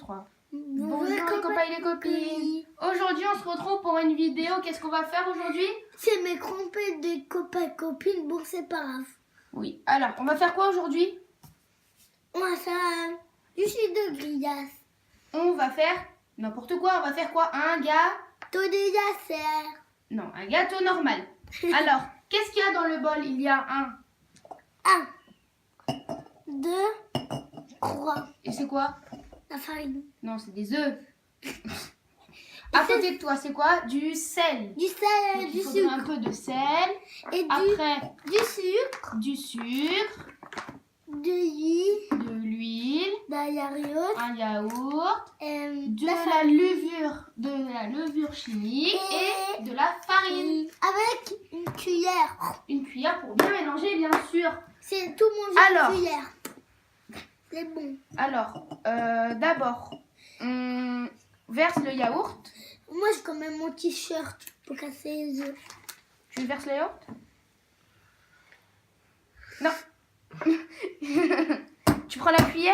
3. Bonjour les copains et les copines. Aujourd'hui, on se retrouve pour une vidéo. Qu'est-ce qu'on va faire aujourd'hui? C'est mes crampés des copains et copines. Bon, c'est pas grave. Oui. Alors, on va faire quoi aujourd'hui? On va faire du jus de grillace. On va faire n'importe quoi. On va faire quoi? Un gâteau de dessert. Non, un gâteau normal. Alors, qu'est-ce qu'il y a dans le bol? Il y a un. 2, 3. Et c'est quoi? La farine. Non, c'est des œufs. À côté de toi, c'est quoi? Du sel. Du sel, donc, du il faudrait sucre. un peu de sel. Et après, du sucre. Du sucre. De l'huile. De l'huile. D'un yaourt. Un yaourt. De la levure chimique et de la farine. Avec une cuillère. Une cuillère pour bien mélanger, bien sûr. C'est tout mangé à une cuillère. C'est bon. Alors, d'abord, on verse le yaourt. Moi, j'ai quand même mon t-shirt pour casser les œufs. Tu verses le yaourt? Non. Tu prends la cuillère?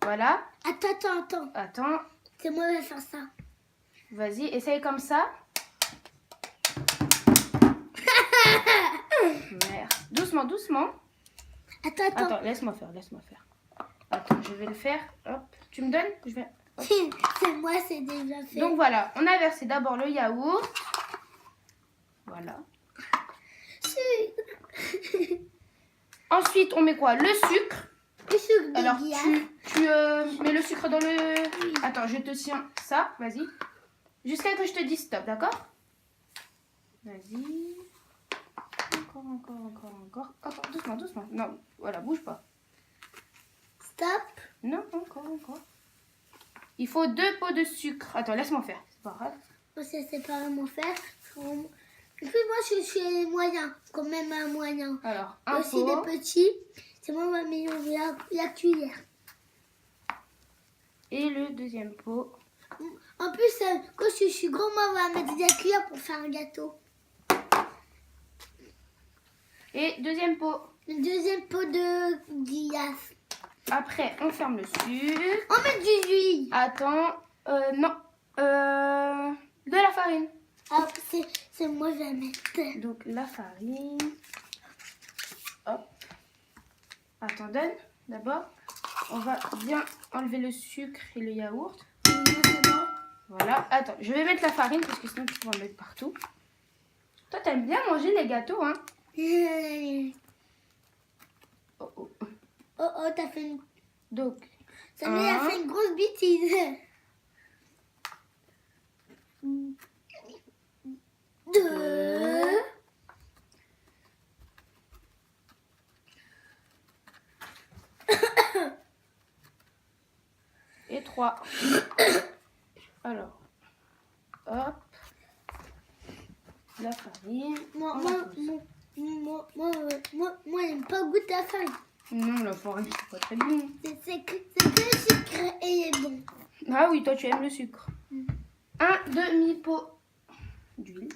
Voilà. Attends. C'est moi qui vais faire ça. Vas-y, essaye comme ça. Merde. Doucement, doucement. Attends. Laisse-moi faire. Attends, je vais le faire. Hop. Tu me donnes? Je vais... C'est moi, c'est déjà fait. Donc voilà, on a versé d'abord le yaourt. Voilà. Ensuite, on met quoi? Le sucre. Le sucre. Alors, tu mets le sucre dans le... Oui. Attends, je te tiens ça. Vas-y. Jusqu'à que je te dise stop, d'accord? Vas-y. Encore. Attends, doucement. Non, voilà, bouge pas. Stop. Non, encore. Il faut 2 pots de sucre. Attends, laisse-moi faire. C'est pas grave. Moi, c'est séparément faire. Et puis moi, je suis les moyens. Quand même un moyen. Alors, un aussi pot. Aussi des petits. C'est moi, ma mélanger la cuillère. Et le deuxième pot. En plus, quand je suis grand, moi, on va mettre la cuillère pour faire un gâteau. Et deuxième pot. Le deuxième pot de grillace. Après, on ferme le sucre. On met du jus. Attends, non. De la farine. Ah, c'est moi, je vais mettre. Donc, la farine. Hop. Attends, donne. D'abord, on va bien enlever le sucre et le yaourt. Voilà. Attends, je vais mettre la farine parce que sinon tu vas en mettre partout. Toi, t'aimes bien manger les gâteaux, hein? Oh, t'as fait une... Donc, ça a fait une grosse bêtise. 2. Et 3. Alors, hop. La farine. Moi, j'aime pas goûter la farine. Non, la farine, c'est pas très bon. C'est que le sucre et il est bon. Ah oui, toi, tu aimes le sucre. Un demi-pot d'huile.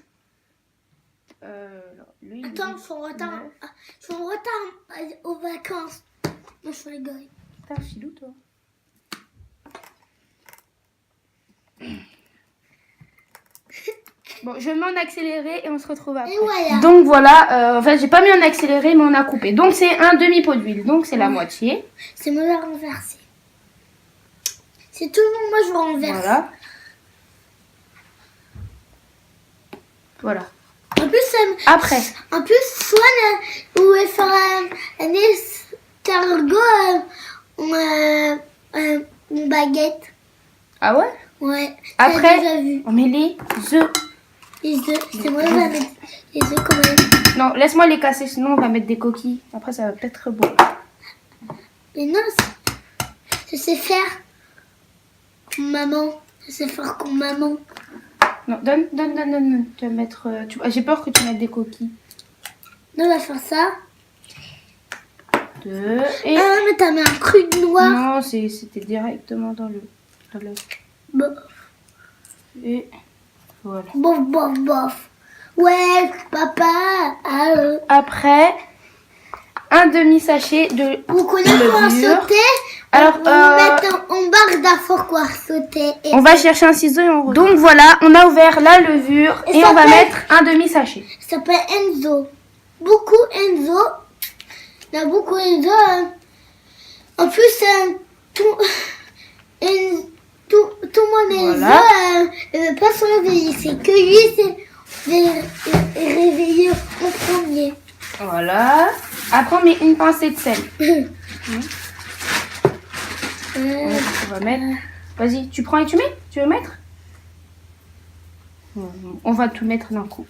Attends, je suis en retard. Aux vacances. Moi, je rigole. T'es un filou, toi. Bon, je mets en accéléré et on se retrouve après. Et voilà. Donc voilà, en fait, j'ai pas mis en accéléré, mais on a coupé. Donc c'est un demi-pot d'huile, donc c'est la moitié. C'est moi à renverser. C'est tout le monde, moi je renverse. Voilà. En plus, après. En plus, Swan voulait faire un escargot, une baguette. Ah ouais? Ouais. Après, déjà vu. on met les œufs. Les œufs, c'est moi qui vais mettre les œufs quand même. Non, laisse-moi les casser, sinon on va mettre des coquilles. Après, ça va peut-être beau. Mais non, je sais faire comme maman. Je sais faire comme maman. Non, donne. Tu vas mettre. J'ai peur que tu mettes des coquilles. Non, on va faire ça. 2 et. Ah, mais t'as mis un truc noir. Non, c'était directement dans le. Bon. Et voilà. Bof. Ouais, papa. Après, un demi-sachet de Vous connaissez comment levure. sauter? Alors, on va mettre en barre d'affaire quoi sauter. on va chercher un ciseau et on revient. Donc voilà, on a ouvert la levure Et et ça on va fait- mettre un demi-sachet. Ça s'appelle Enzo. Beaucoup Enzo. Il y a beaucoup Enzo. En plus, tout le monde Voilà. Enzo pas se réveiller. C'est que lui, c'est réveillé en premier. Voilà. Après, on met une pincée de sel. On va mettre. Vas-y, tu prends et tu mets? Tu veux mettre? On va tout mettre d'un coup.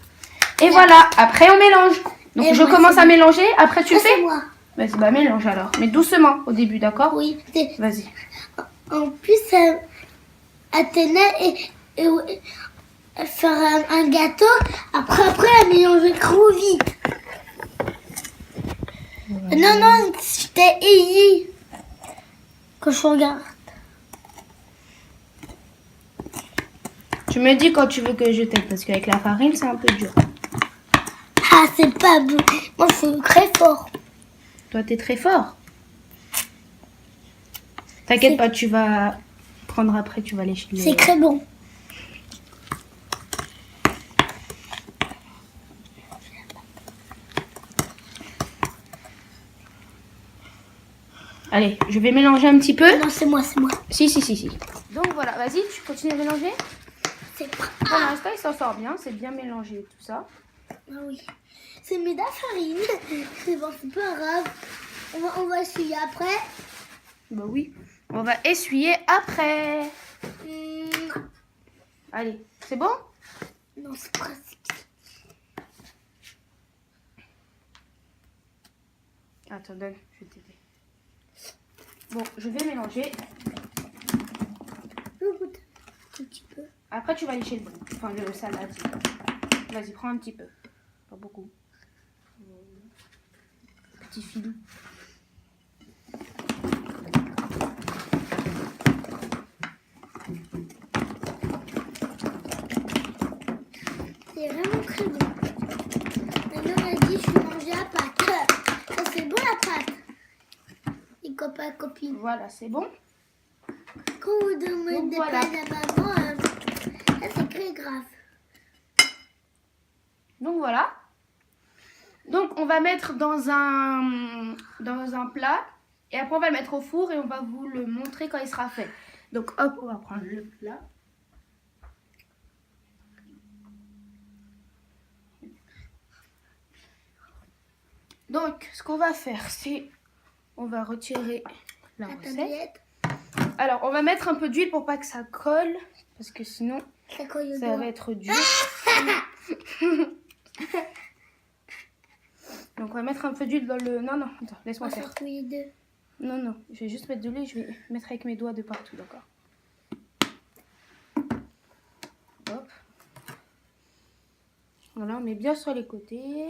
Et voilà, après on mélange. Donc Et je moi, commence c'est à mélanger, après tu Ça, fais? c'est moi. Vas-y, bah mélange alors. Mais doucement au début, d'accord? Oui. Vas-y. En plus, Athéna et faire un gâteau. Après, elle mélanger trop vite. Non, j'étais ayé. Quand je regarde. Tu me dis quand tu veux que je t'aide, parce qu'avec la farine, c'est un peu dur. Ah, c'est pas bon. Moi, je suis très fort. Toi, t'es très fort. T'inquiète pas, tu vas prendre après, tu vas lécher C'est très bon. Allez, je vais mélanger un petit peu. Non, c'est moi. Si. Donc voilà, vas-y, tu continues à mélanger. C'est pas. Pour l'instant, il s'en sort bien, c'est bien mélangé tout ça. Ah oui. C'est mis de la farine. C'est bon, c'est pas grave. On va essayer après. Bah oui. On va essuyer après. Allez, c'est bon? Non, c'est pratique. Attends, donne, je vais t'aider. Bon, je vais mélanger. Je goûte un petit peu. Après, tu vas lécher le bol. Enfin, le salade. Vas-y, prends un petit peu. Pas beaucoup. Petit fil. C'est vraiment très bon. Maintenant, on a dit, je vais manger la pâte. Ça, c'est bon la pâte. Les copains, copines. Voilà, c'est bon. Quand vous demandez Donc, des voilà. pâtes à maman, ça, c'est très grave. Donc voilà. Donc on va mettre dans un plat et après on va le mettre au four et on va vous le montrer quand il sera fait. Donc hop, on va prendre le plat. Donc ce qu'on va faire, c'est on va retirer la La recette. tablette, Alors on va mettre un peu d'huile pour pas que ça colle parce que sinon ça colle au ça doigt. va être dur. Donc on va mettre un peu d'huile dans le... Non, attends, On laisse-moi va faire. faire tous les deux. Non, je vais juste mettre de l'huile, je vais mettre avec mes doigts de partout, d'accord? Hop. Voilà, on met bien sur les côtés.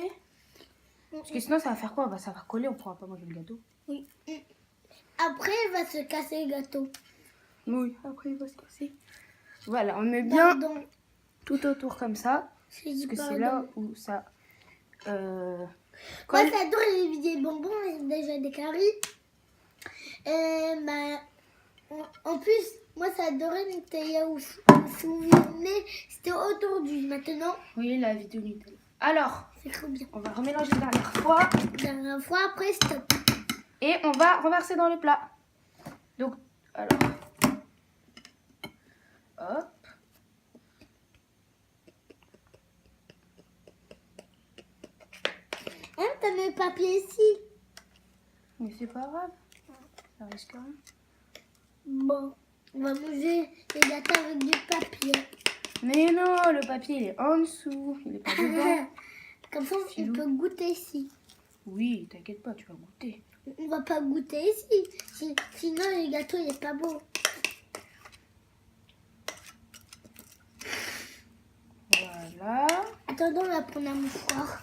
Parce que sinon ça va faire quoi? Ça va coller, on pourra pas manger le gâteau. Oui. Après, il va se casser le gâteau. Oui, après il va se casser. Voilà, on met bien Pardon. tout autour comme ça. J'ai dit Parce que c'est pardon. là où ça Moi, colle. j'adore les des bonbons, déjà des caries. En plus, moi, j'adorais les Nutella où vous vous souvenez, c'était aujourd'hui. Maintenant, Oui, la vidéo Nutella. Alors, c'est trop bien. on va remélanger une dernière fois. Dernière fois, après, stop. Et on va renverser dans le plat. Donc, alors. Hop. Hein, t'as mis le papier ici. Mais c'est pas grave. Ça risque rien. Bon, on va manger les gâteaux avec du papier. Mais non, le papier il est en dessous. Il est pas dedans. Comme ça, on peut goûter ici. Oui, t'inquiète pas, tu vas goûter. On va pas goûter ici. Sinon, le gâteau, il est pas beau. Voilà. Attendons, on va prendre un mouchoir.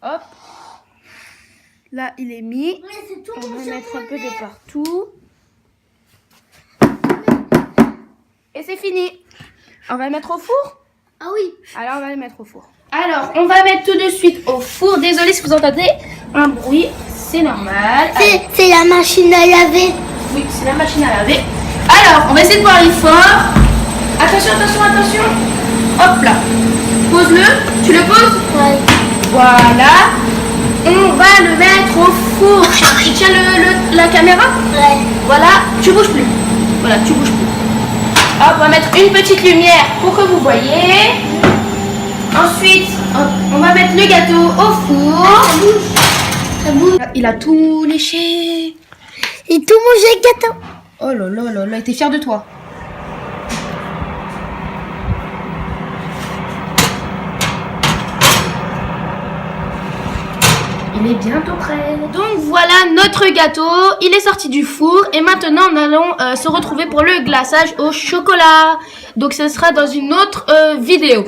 Hop. Là, il est mis. Mais c'est tout On mon va mettre un peu japonais. de partout. c'est fini. On va le mettre au four? Ah oui. Alors, on va le mettre au four. Alors, on va mettre tout de suite au four. Désolée si vous entendez un bruit, c'est normal. C'est la machine à laver. Oui, c'est la machine à laver. Alors, on va essayer de voir les forts. Attention, attention, attention. Hop là. Pose-le. Tu le poses? Ouais. Voilà. On va le mettre au four. Tu tiens la caméra? Ouais. Voilà, tu bouges plus. Voilà, tu bouges plus. Hop, on va mettre une petite lumière pour que vous voyez. Ensuite, hop, on va mettre le gâteau au four. Ça bouge. Ça bouge. Il a tout léché. Et tout mangé le gâteau. Oh là là là là, t'es fier de toi. Il est bientôt prêt. Donc voilà notre gâteau, il est sorti du four et maintenant nous allons se retrouver pour le glaçage au chocolat. Donc ce sera dans une autre vidéo.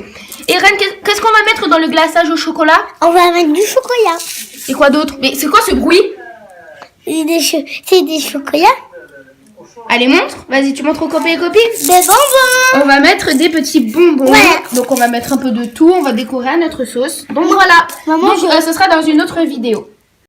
Et Ren, qu'est-ce qu'on va mettre dans le glaçage au chocolat? On va mettre du chocolat. Et quoi d'autre? Mais c'est quoi ce bruit? C'est des chocolats. Allez, montre. Vas-y, tu montres aux copains et copines. Des bonbons. On va mettre des petits bonbons. Ouais. Donc on va mettre un peu de tout. On va décorer à notre sauce. Donc voilà. Maman, Donc, ce sera dans une autre vidéo.